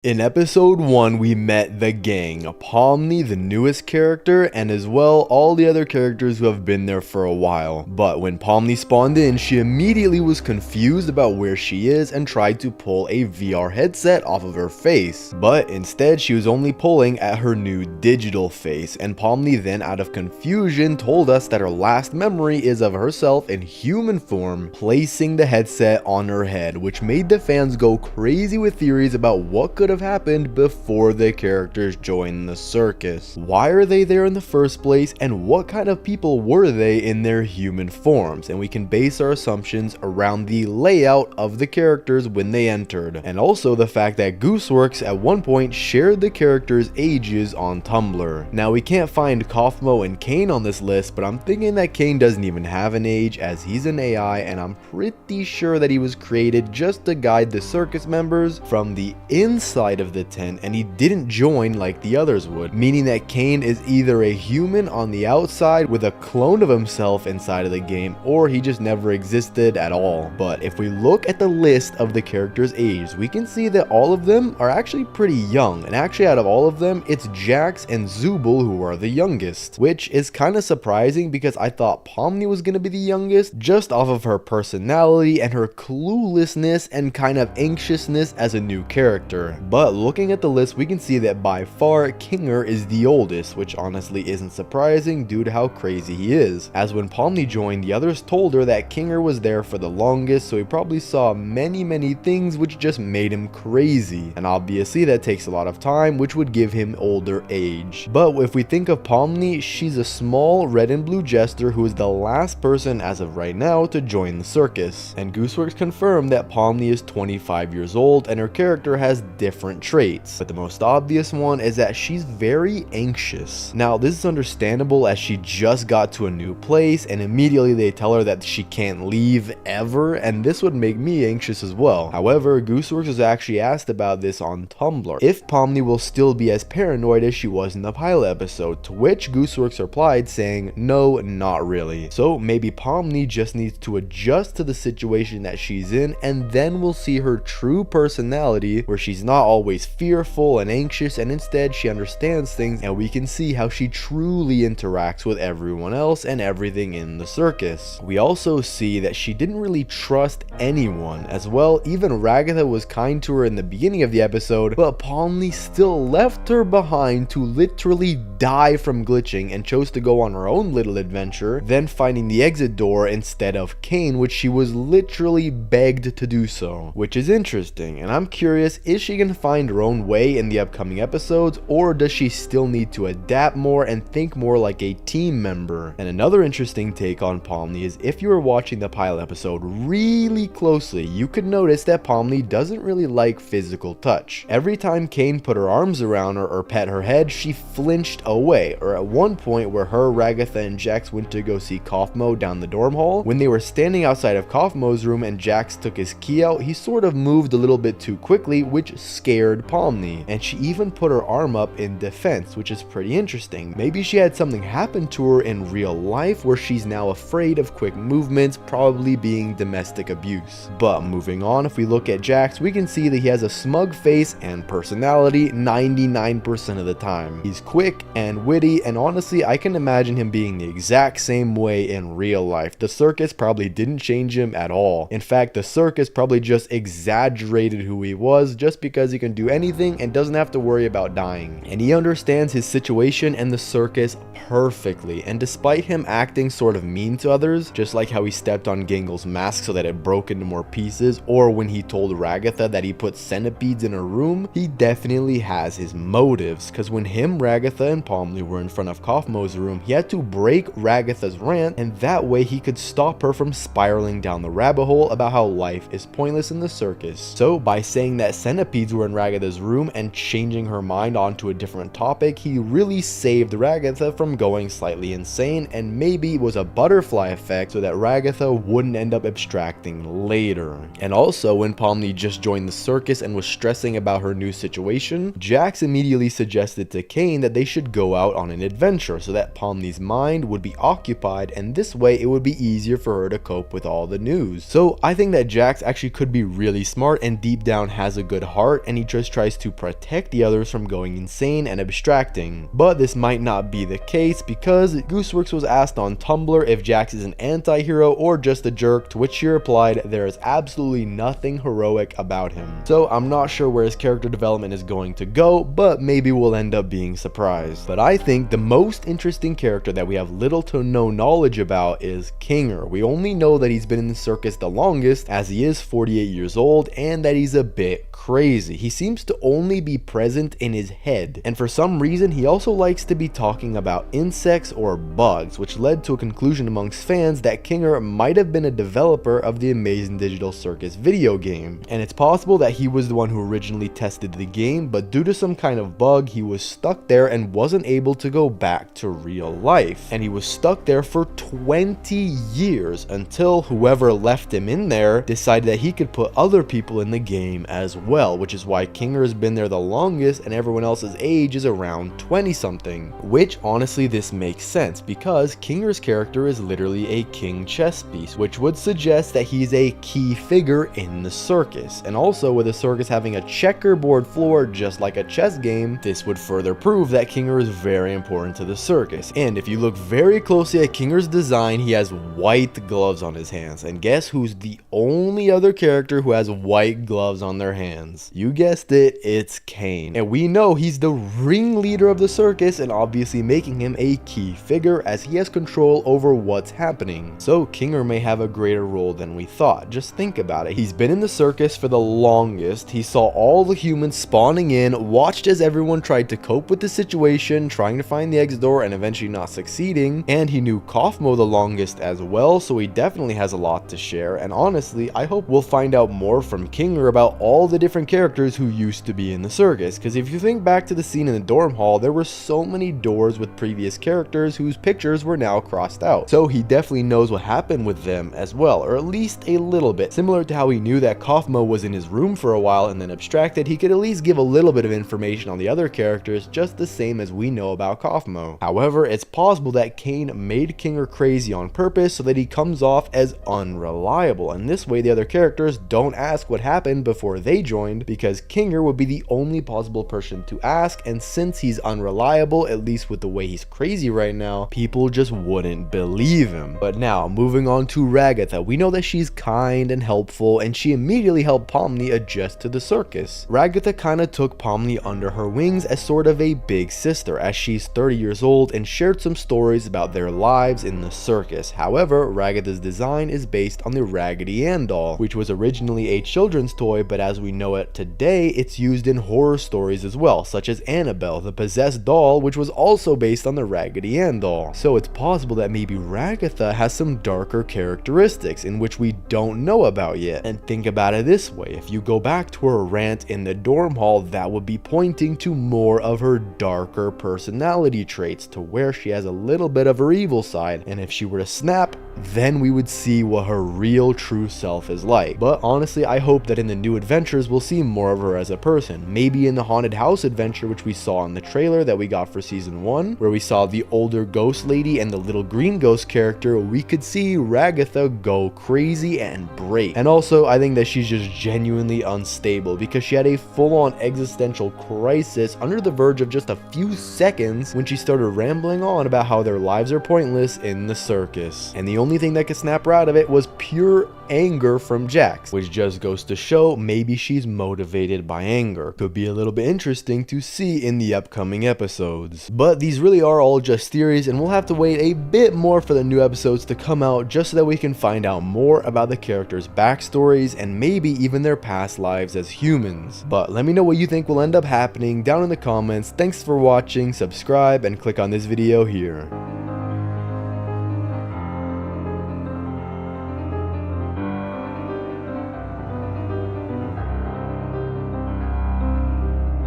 In episode 1, we met the gang, Pomni, the newest character, and as well all the other characters who have been there for a while. But when Pomni spawned in, she immediately was confused about where she is and tried to pull a VR headset off of her face. But instead, she was only pulling at her new digital face, and Pomni then out of confusion told us that her last memory is of herself in human form, placing the headset on her head, which made the fans go crazy with theories about what could have happened before the characters joined the circus. Why are they there in the first place, and what kind of people were they in their human forms? And we can base our assumptions around the layout of the characters when they entered, and also the fact that Gooseworks at one point shared the characters' ages on Tumblr. Now we can't find Kaufmo and Kane on this list, but I'm thinking that Kane doesn't even have an age as he's an AI, and I'm pretty sure that he was created just to guide the circus members from the inside of the tent, and he didn't join like the others would, meaning that Kane is either a human on the outside with a clone of himself inside of the game, or he just never existed at all. But if we look at the list of the characters' ages, we can see that all of them are actually pretty young, and actually out of all of them, it's Jax and Zubul who are the youngest, which is kind of surprising because I thought Pomni was going to be the youngest just off of her personality and her cluelessness and kind of anxiousness as a new character. But looking at the list, we can see that by far Kinger is the oldest, which honestly isn't surprising due to how crazy he is, as when Pomni joined, the others told her that Kinger was there for the longest, so he probably saw many things which just made him crazy, and obviously that takes a lot of time, which would give him older age. But if we think of Pomni, she's a small red and blue jester who is the last person as of right now to join the circus, and Gooseworks confirmed that Pomni is 25 years old and her character has different traits, but the most obvious one is that she's very anxious. Now this is understandable as she just got to a new place and immediately they tell her that she can't leave ever, and this would make me anxious as well. However, Gooseworks was actually asked about this on Tumblr, if Pomni will still be as paranoid as she was in the pilot episode, to which Gooseworks replied saying no, not really. So maybe Pomni just needs to adjust to the situation that she's in, and then we'll see her true personality where she's not always fearful and anxious, and instead she understands things, and we can see how she truly interacts with everyone else and everything in the circus. We also see that she didn't really trust anyone as well. Even Ragatha was kind to her in the beginning of the episode, but Pomni still left her behind to literally die from glitching and chose to go on her own little adventure, then finding the exit door instead of Kane, which she was literally begged to do so, which is interesting. And I'm curious, is she gonna find her own way in the upcoming episodes, or does she still need to adapt more and think more like a team member? And another interesting take on Pomni is if you were watching the pilot episode really closely, you could notice that Pomni doesn't really like physical touch. Every time Kane put her arms around her or pet her head, she flinched away, or at one point where her, Ragatha, and Jax went to go see Kaufmo down the dorm hall, when they were standing outside of Kaufmo's room and Jax took his key out, he sort of moved a little bit too quickly, which scared Pomni, and she even put her arm up in defense, which is pretty interesting. Maybe she had something happen to her in real life where she's now afraid of quick movements, probably being domestic abuse. But moving on, if we look at Jax, we can see that he has a smug face and personality 99% of the time. He's quick and witty, and honestly I can imagine him being the exact same way in real life. The circus probably didn't change him at all. In fact, the circus probably just exaggerated who he was just because he can do anything and doesn't have to worry about dying. And he understands his situation and the circus perfectly, and despite him acting sort of mean to others, just like how he stepped on Gangle's mask so that it broke into more pieces, or when he told Ragatha that he put centipedes in her room, he definitely has his motives, because when him, Ragatha, and Pomni were in front of Kaufmo's room, he had to break Ragatha's rant, and that way he could stop her from spiraling down the rabbit hole about how life is pointless in the circus. So by saying that centipedes were in Ragatha's room and changing her mind onto a different topic, he really saved Ragatha from going slightly insane, and maybe it was a butterfly effect so that Ragatha wouldn't end up abstracting later. And also, when Pomni just joined the circus and was stressing about her new situation, Jax immediately suggested to Kane that they should go out on an adventure so that Pomni's mind would be occupied, and this way it would be easier for her to cope with all the news. So I think that Jax actually could be really smart and deep down has a good heart, and he just tries to protect the others from going insane and abstracting. But this might not be the case, because Gooseworks was asked on Tumblr if Jax is an anti-hero or just a jerk, to which she replied, there is absolutely nothing heroic about him. So I'm not sure where his character development is going to go, but maybe we'll end up being surprised. But I think the most interesting character that we have little to no knowledge about is Kinger. We only know that he's been in the circus the longest, as he is 48 years old, and that he's a bit crazy. He seems to only be present in his head, and for some reason he also likes to be talking about insects or bugs, which led to a conclusion amongst fans that Kinger might have been a developer of the Amazing Digital Circus video game. And it's possible that he was the one who originally tested the game, but due to some kind of bug he was stuck there and wasn't able to go back to real life. And he was stuck there for 20 years until whoever left him in there decided that he could put other people in the game as well, which is why Kinger has been there the longest and everyone else's age is around 20 something. Which honestly this makes sense, because Kinger's character is literally a king chess piece, which would suggest that he's a key figure in the circus. And also, with the circus having a checkerboard floor just like a chess game, this would further prove that Kinger is very important to the circus. And if you look very closely at Kinger's design, he has white gloves on his hands, and guess who's the only other character who has white gloves on their hands? You guessed it, it's Kane. And we know he's the ringleader of the circus, and obviously making him a key figure as he has control over what's happening. So Kinger may have a greater role than we thought. Just think about it. He's been in the circus for the longest. He saw all the humans spawning in, watched as everyone tried to cope with the situation, trying to find the exit door and eventually not succeeding, and he knew Kaufmo the longest as well, so he definitely has a lot to share. And honestly, I hope we'll find out more from Kinger about all the different characters who used to be in the circus, because if you think back to the scene in the dorm hall, there were so many doors with previous characters whose pictures were now crossed out. So he definitely knows what happened with them as well, or at least a little bit. Similar to how he knew that Kaufmo was in his room for a while and then abstracted, he could at least give a little bit of information on the other characters, just the same as we know about Kaufmo. However, it's possible that Kane made Kinger crazy on purpose so that he comes off as unreliable, and this way the other characters don't ask what happened before they joined, because Kinger would be the only possible person to ask, and since he's unreliable, at least with the way he's crazy right now, people just wouldn't believe him. But now, moving on to Ragatha, we know that she's kind and helpful, and she immediately helped Pomni adjust to the circus. Ragatha kinda took Pomni under her wings as sort of a big sister, as she's 30 years old and shared some stories about their lives in the circus. However, Ragatha's design is based on the Raggedy Ann doll, which was originally a children's toy, but as we know it today, it's used in horror stories as well, such as Annabelle, the possessed doll, which was also based on the Raggedy Ann doll. So it's possible that maybe Ragatha has some darker characteristics in which we don't know about yet. And think about it this way, if you go back to her rant in the dorm hall, that would be pointing to more of her darker personality traits, to where she has a little bit of her evil side, and if she were to snap, then we would see what her real true self is like. But honestly, I hope that in the new adventures we'll see more of her as a person. Maybe in the haunted house adventure, which we saw in the trailer that we got for season 1, where we saw the older ghost lady and the little green ghost character, we could see Ragatha go crazy and break. And also, I think that she's just genuinely unstable, because she had a full-on existential crisis under the verge of just a few seconds when she started rambling on about how their lives are pointless in the circus. And the only thing that could snap her out of it was pure anger from Jax, which just goes to show maybe she's motivated by anger. Could be a little bit interesting to see in the upcoming episodes. But these really are all just theories, and we'll have to wait a bit more for the new episodes to come out just so that we can find out more about the characters' backstories and maybe even their past lives as humans. But let me know what you think will end up happening down in the comments. Thanks for watching, subscribe, and click on this video here.